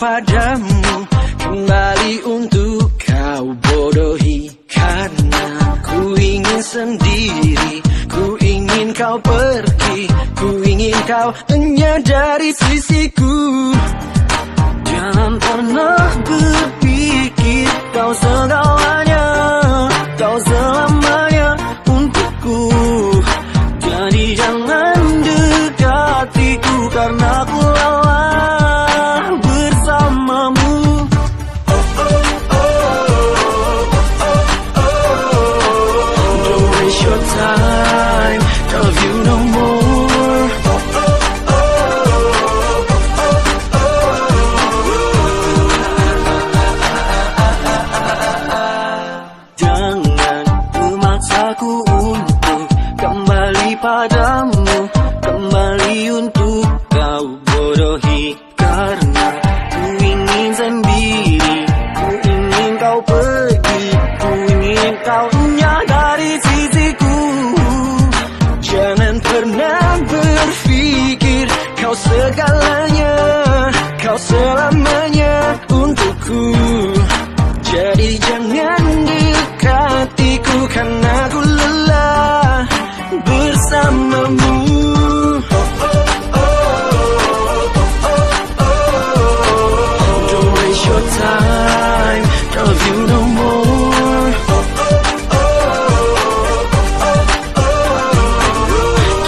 padamu, kembali untuk kau bodohi. Karena ku ingin sendiri, ku ingin kau pergi, ku ingin kau hanya dari sisiku. Jangan pernah berpikir kau segalanya, kau selamanya untukku. Jadi jangan dekatiku karena ku lelah bersamamu. Don't waste your time, love you no more. Jangan memaksaku untuk kembali padamu, kembali untuk kau bodohi. Karena ku ingin sendiri, ku ingin kau pergi, ku ingin kau hanya dari sisiku. Jangan pernah berpikir kau segalanya, kau selamanya untukku. Jadi jangan dekatiku karena ku lelah bersamamu. Don't waste your time, love you no more.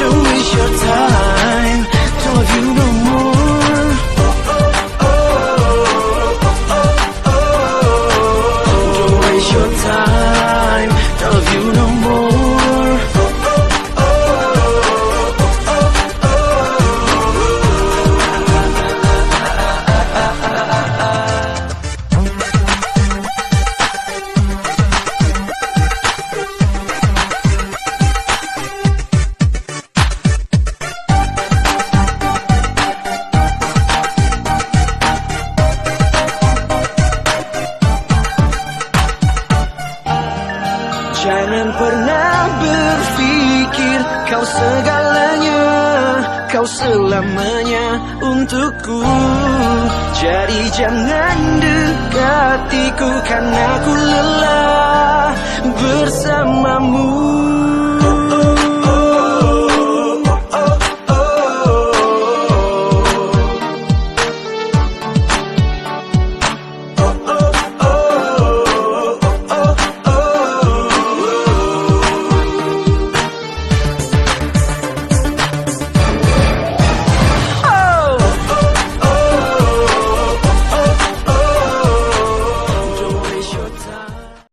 Don't waste your time, love you no more. Don't waste your time, love you no more. Jangan pernah berpikir kau segalanya, kau selamanya untukku. Jadi jangan dekatiku karena ku lelah